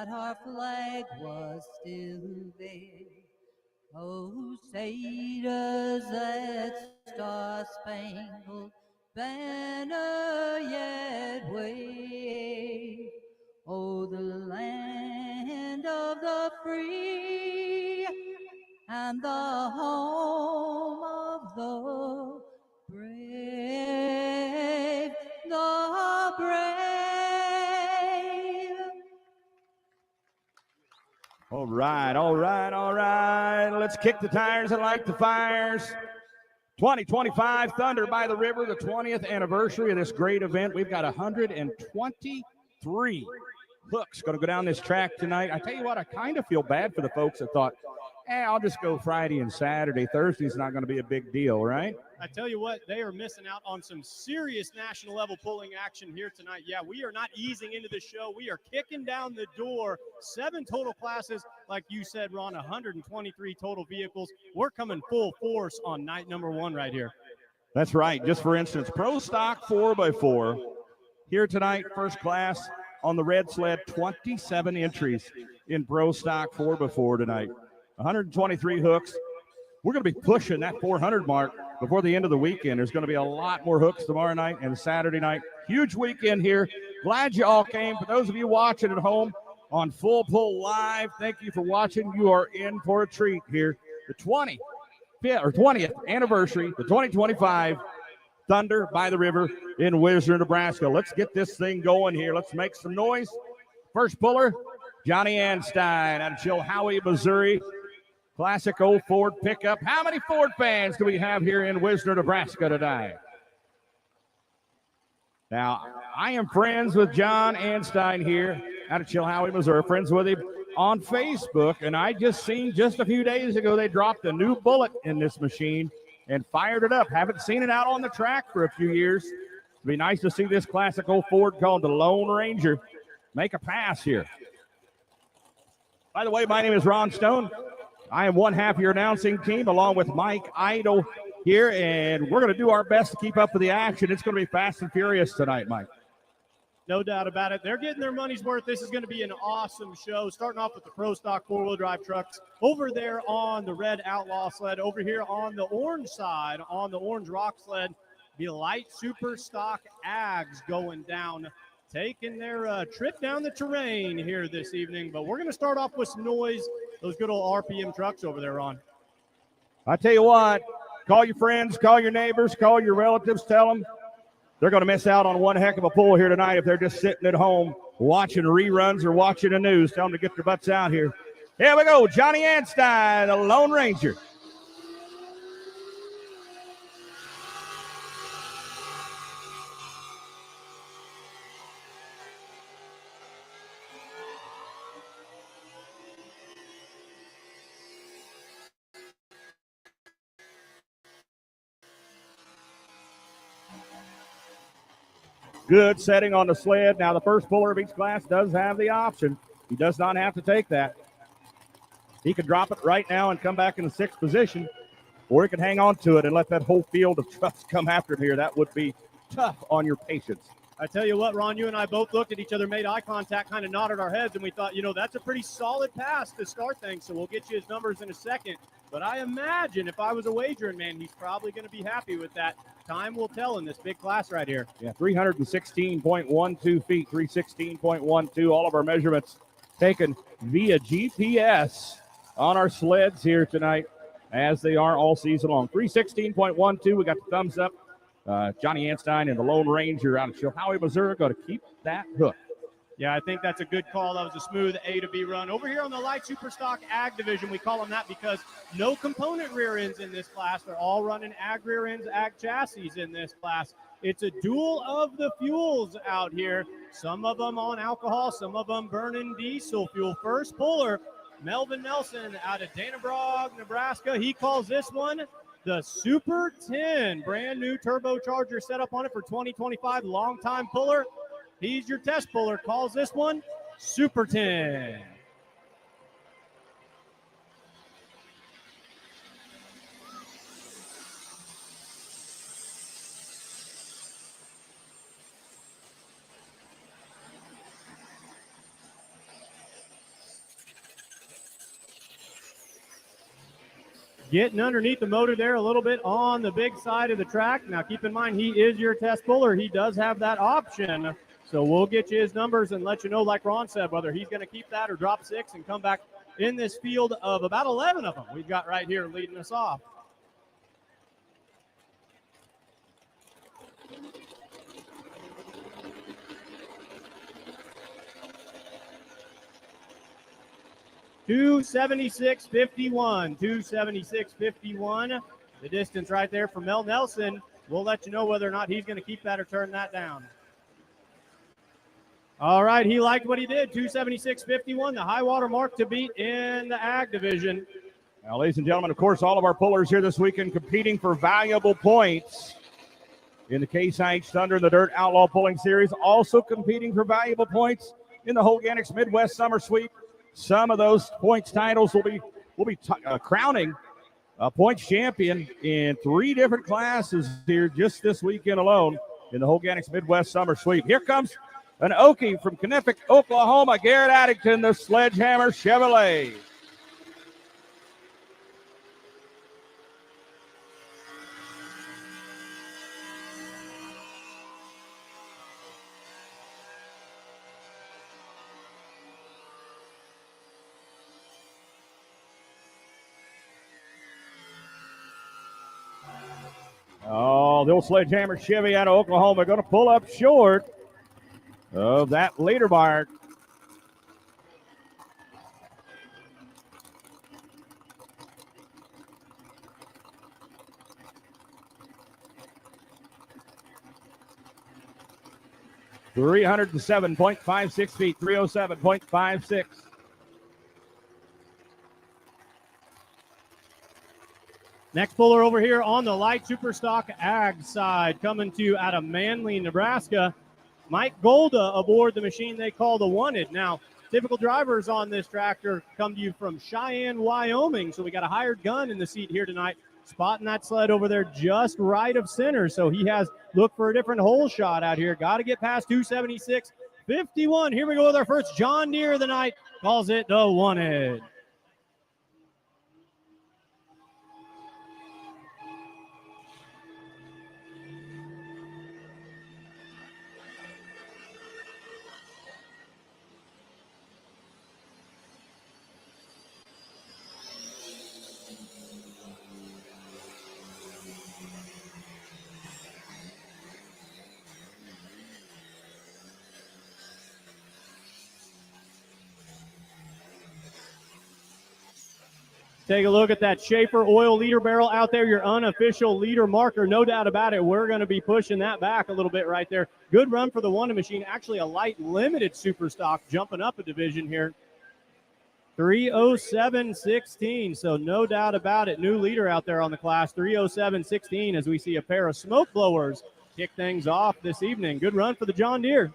that our flag was still there. Oh, say does that star-spangled banner yet wave? Oh, the land of the free and the home of the brave, the brave. All right, all right, all right. Let's kick the tires and light the fires. 2025 Thunder by the River, the 20th anniversary of this great event. We've got 123 hooks going to go down this track tonight. I tell you what, I kind of feel bad for the folks that thought, I'll just go Friday and Saturday. Thursday's not going to be a big deal, right? I tell you what, they are missing out on some serious national level pulling action here tonight. Yeah, we are not easing into the show. We are kicking down the door. 7 total classes, like you said, Ron, 123 total vehicles. We're coming full force on night number 1 right here. That's right. Just for instance, Pro Stock 4x4 here tonight, first class on the red sled, 27 entries in Pro Stock 4x4 tonight. 123 hooks. We're going to be pushing that 400 mark before the end of the weekend. There's going to be a lot more hooks tomorrow night and Saturday night. Huge weekend here. Glad you all came. For those of you watching at home on Full Pull Live, thank you for watching. You are in for a treat here. The 20th anniversary, the 2025 Thunder by the River in Wisner, Nebraska. Let's get this thing going here. Let's make some noise. First puller, Johnny Anstein out of Chilhowie, Missouri. Classic old Ford pickup. How many Ford fans do we have here in Wisner, Nebraska tonight? Now, I am friends with John Anstein here out of Chilhowie, Missouri. Friends with him on Facebook, and I just seen just a few days ago they dropped a new bullet in this machine and fired it up. Haven't seen it out on the track for a few years. It'd be nice to see this classic old Ford called the Lone Ranger make a pass here. By the way, my name is Ron Stone. I am one half of your announcing team along with Mike Idle here, and we're going to do our best to keep up with the action. It's going to be fast and furious tonight, Mike. No doubt about it. They're getting their money's worth. This is going to be an awesome show, starting off with the Pro Stock 4-wheel drive trucks over there on the red Outlaw sled. Over here on the orange side, on the orange rock sled, the light Super Stock Ags going down, taking their trip down the terrain here this evening. But we're going to start off with some noise. Those good old RPM trucks over there, Ron. I tell you what, call your friends, call your neighbors, call your relatives, tell them they're going to miss out on one heck of a pull here tonight if they're just sitting at home watching reruns or watching the news. Tell them to get their butts out here. Here we go, Johnny Anstein, the Lone Ranger. Good setting on the sled. Now, the first puller of each class does have the option. He does not have to take that. He can drop it right now and come back in the 6th position, or he can hang on to it and let that whole field of trucks come after him here. That would be tough on your patience. I tell you what, Ron, you and I both looked at each other, made eye contact, kind of nodded our heads, and we thought, that's a pretty solid pass to start things, so we'll get you his numbers in a second. But I imagine if I was a wagering man, he's probably going to be happy with that. Time will tell in this big class right here. Yeah, 316.12 feet, 316.12. All of our measurements taken via GPS on our sleds here tonight, as they are all season long. 316.12, we got the thumbs up. Johnny Anstein and the Lone Ranger out of Chilhowie, Missouri, going to keep that hook. Yeah, I think that's a good call. That was a smooth A to B run. Over here on the light super stock ag division, we call them that because no component rear ends in this class. They're all running ag rear ends, ag chassis in this class. It's a duel of the fuels out here. Some of them on alcohol, some of them burning diesel fuel. First puller, Melvin Nelson out of Dannebrog, Nebraska. He calls this one the Super 10. Brand new turbocharger setup on it for 2025. Longtime puller. He's your test puller. Calls this one Super 10. getting underneath the motor there a little bit on the big side of the track. Now, keep in mind, he is your test puller. He does have that option. So we'll get you his numbers and let you know, like Ron said, whether he's going to keep that or drop 6 and come back in this field of about 11 of them we've got right here leading us off. $276.51, $276.51. The distance right there for Mel Nelson. We'll let you know whether or not he's going to keep that or turn that down. All right, he liked what he did. 276.51, the high water mark to beat in the ag division. Now, ladies and gentlemen, of course, all of our pullers here this weekend competing for valuable points in the Case IH Thunder and the Dirt Outlaw Pulling Series, also competing for valuable points in the Hoganics Midwest Summer Sweep. Some of those points titles will be crowning a points champion in 3 different classes here just this weekend alone in the Hoganics Midwest Summer Sweep. Here comes an Okie from Knifick, Oklahoma, Garrett Addington, the Sledgehammer Chevrolet. Oh, the old Sledgehammer Chevy out of Oklahoma going to pull up short of that leader mark. $307.56 feet, 307.56. Next puller over here on the light Superstock Ag side, coming to you out of Manly, Nebraska. Mike Golda aboard the machine they call the Wanted. Now, typical drivers on this tractor come to you from Cheyenne, Wyoming. So we got a hired gun in the seat here tonight, spotting that sled over there just right of center. So he has looked for a different hole shot out here. Got to get past 276.51. Here we go with our first John Deere of the night. Calls it the Wanted. Take a look at that Schaefer oil leader barrel out there, your unofficial leader marker. No doubt about it, we're going to be pushing that back a little bit right there. Good run for the Wanted machine. Actually, a light limited super stock jumping up a division here. 307.16, so no doubt about it. New leader out there on the class, 307.16, as we see a pair of smoke blowers kick things off this evening. Good run for the John Deere.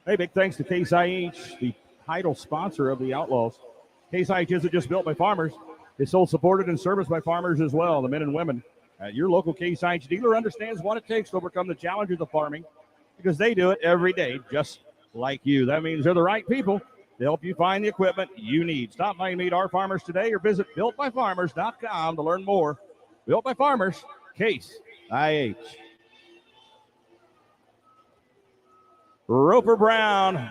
Hey, big thanks to Case IH, the title sponsor of the Outlaws. Case IH isn't just built by farmers. It's sold, supported, and serviced by farmers as well, the men and women. Your local Case IH dealer understands what it takes to overcome the challenges of farming because they do it every day, just like you. That means they're the right people to help you find the equipment you need. Stop by and meet our farmers today or visit builtbyfarmers.com to learn more. Built by Farmers, Case IH. Roper Brown,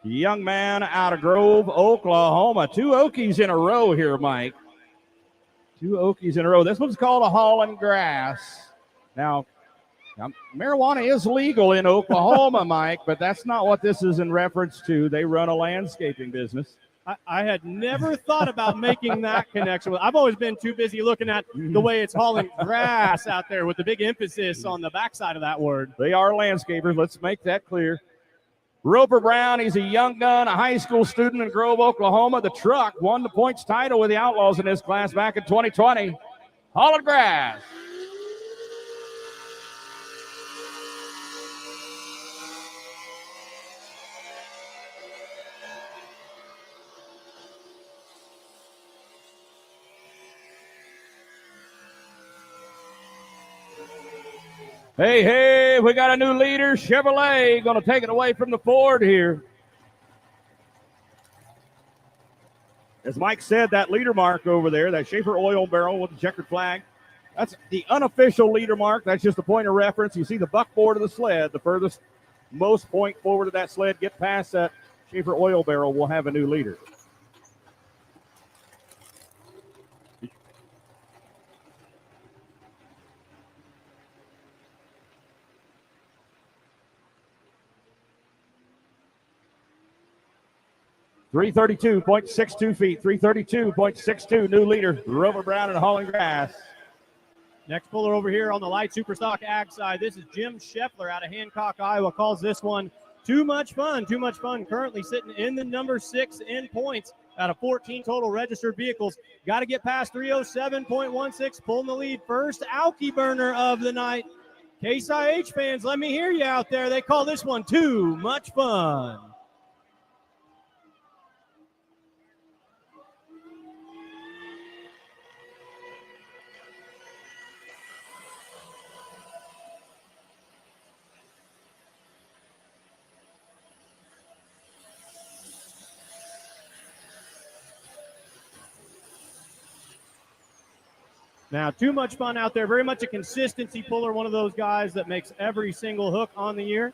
young man out of Grove, Oklahoma. 2 Okies in a row here, Mike. 2 Okies in a row. This one's called a Holland Grass. Now, marijuana is legal in Oklahoma, Mike, but that's not what this is in reference to. They run a landscaping business. I had never thought about making that connection. I've always been too busy looking at the way it's hauling grass out there with the big emphasis on the backside of that word. They are landscapers. Let's make that clear. Roper Brown, he's a young gun, a high school student in Grove, Oklahoma. The truck won the points title with the Outlaws in this class back in 2020. Holland Grass. Hey, we got a new leader. Chevrolet going to take it away from the Ford here. As Mike said, that leader mark over there, that Schaefer oil barrel with the checkered flag, that's the unofficial leader mark. That's just a point of reference. You see the buckboard of the sled, the furthest most point forward of that sled, get past that Schaefer oil barrel, will have a new leader. .62 feet, 332.62, new leader, Rover Brown and Hauling Grass. Next puller over here on the light Superstock Ag side. This is Jim Scheffler out of Hancock, Iowa. Calls this one too much fun. Too much fun. Currently sitting in the number 6 in points out of 14 total registered vehicles. Got to get past 307.16, pulling the lead. First Alky burner of the night. Case IH fans, let me hear you out there. They call this one too much fun. Now, too much fun out there. Very much a consistency puller, one of those guys that makes every single hook on the year.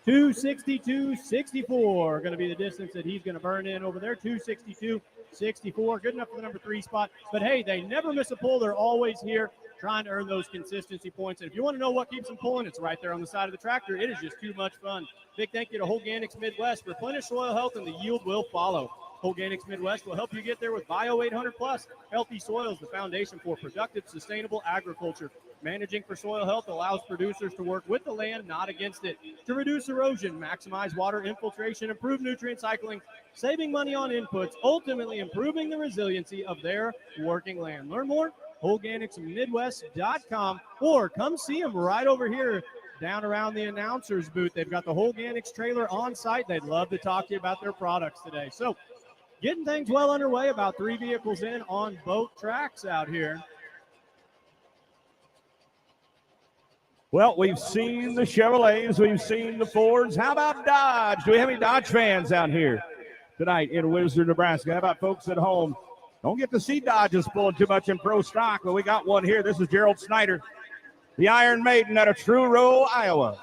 262.64 going to be the distance that he's going to burn in over there. 262.64, good enough for the number 3 spot. But, hey, they never miss a pull. They're always here trying to earn those consistency points. And if you want to know what keeps them pulling, it's right there on the side of the tractor. It is just too much fun. Big thank you to Organics Midwest. Replenish soil health and the yield will follow. Organics Midwest will help you get there with Bio 800 Plus. Healthy soil is the foundation for productive, sustainable agriculture. Managing for soil health allows producers to work with the land, not against it, to reduce erosion, maximize water infiltration, improve nutrient cycling, saving money on inputs, ultimately improving the resiliency of their working land. Learn more, organicsmidwest.com, or come see them right over here down around the announcer's booth. They've got the Organics trailer on site. They'd love to talk to you about their products today. So, getting things well underway, about 3 vehicles in on both tracks out here. Well, we've seen the Chevrolets, we've seen the Fords. How about Dodge? Do we have any Dodge fans out here tonight in Wisner, Nebraska? How about folks at home? Don't get to see Dodges pulling too much in pro stock, but we got one here. This is Gerald Snyder, the Iron Maiden out of Truro, Iowa.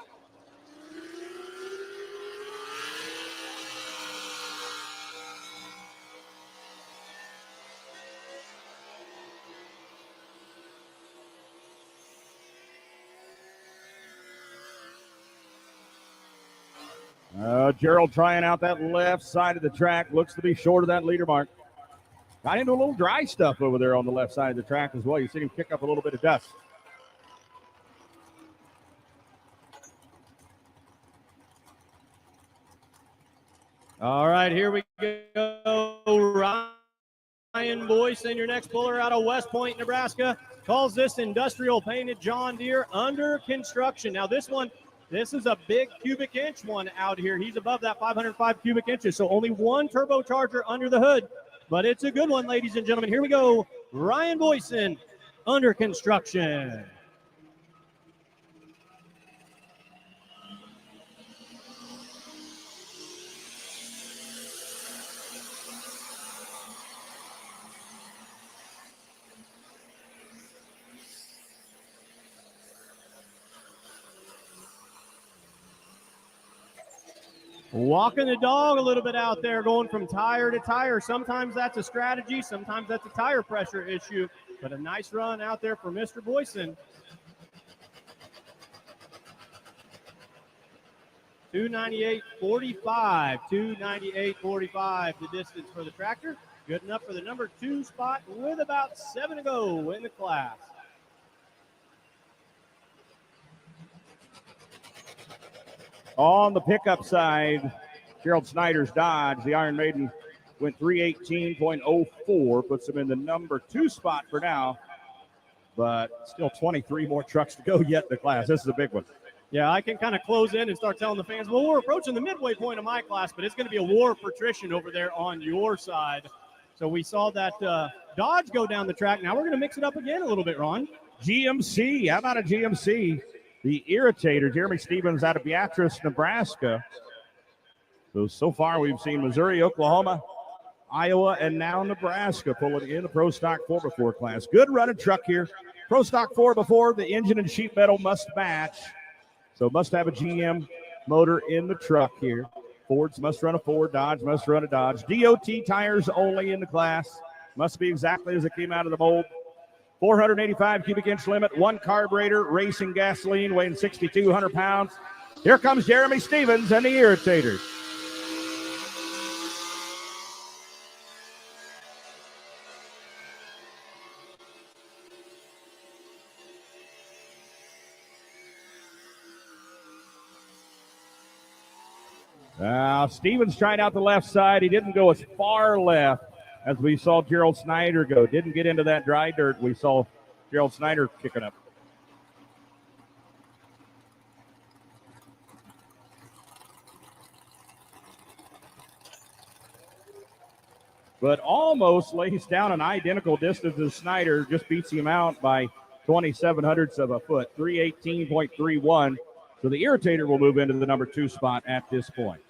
Gerald trying out that left side of the track. Looks to be short of that leader mark. Got into a little dry stuff over there on the left side of the track as well. You see him kick up a little bit of dust. All right, here we go. Ryan Boyson, your next puller out of West Point, Nebraska, calls this industrial painted John Deere under construction. Now this is a big cubic inch one out here. He's above that 505 cubic inches, so only one turbocharger under the hood. But it's a good one, ladies and gentlemen. Here we go. Ryan Boyson, under construction. Walking the dog a little bit out there, going from tire to tire. Sometimes that's a strategy, sometimes that's a tire pressure issue, but a nice run out there for Mr. Boyson. 298.45, 298.45 the distance for the tractor. Good enough for the number 2 spot with about 7 to go in the class. On the pickup side, Gerald Snyder's Dodge, the Iron Maiden, went 318.04, puts him in the number 2 spot for now, but still 23 more trucks to go yet in the class. This is a big one. Yeah, I can kind of close in and start telling the fans, well, we're approaching the midway point of my class, but it's going to be a war of patrician over there on your side. So we saw that Dodge go down the track. Now we're going to mix it up again a little bit, Ron. GMC, how about a GMC? The Irritator, Jeremy Stevens out of Beatrice, Nebraska. So far we've seen Missouri, Oklahoma, Iowa, and now Nebraska pulling in the Pro Stock 4x4 class. Good running truck here. Pro Stock 4x4, the engine and sheet metal must match. So must have a GM motor in the truck here. Fords must run a Ford, Dodge must run a Dodge. DOT tires only in the class. Must be exactly as it came out of the mold. 485 cubic inch limit, one carburetor, racing gasoline, weighing 6,200 pounds. Here comes Jeremy Stevens and the Irritators. Now, Stevens tried out the left side. He didn't go as far left as we saw Gerald Snyder go. Didn't get into that dry dirt we saw Gerald Snyder kicking up. But almost lays down an identical distance as Snyder, just beats him out by 0.27 of a foot, 318.31. So the Irritator will move into the number 2 spot at this point.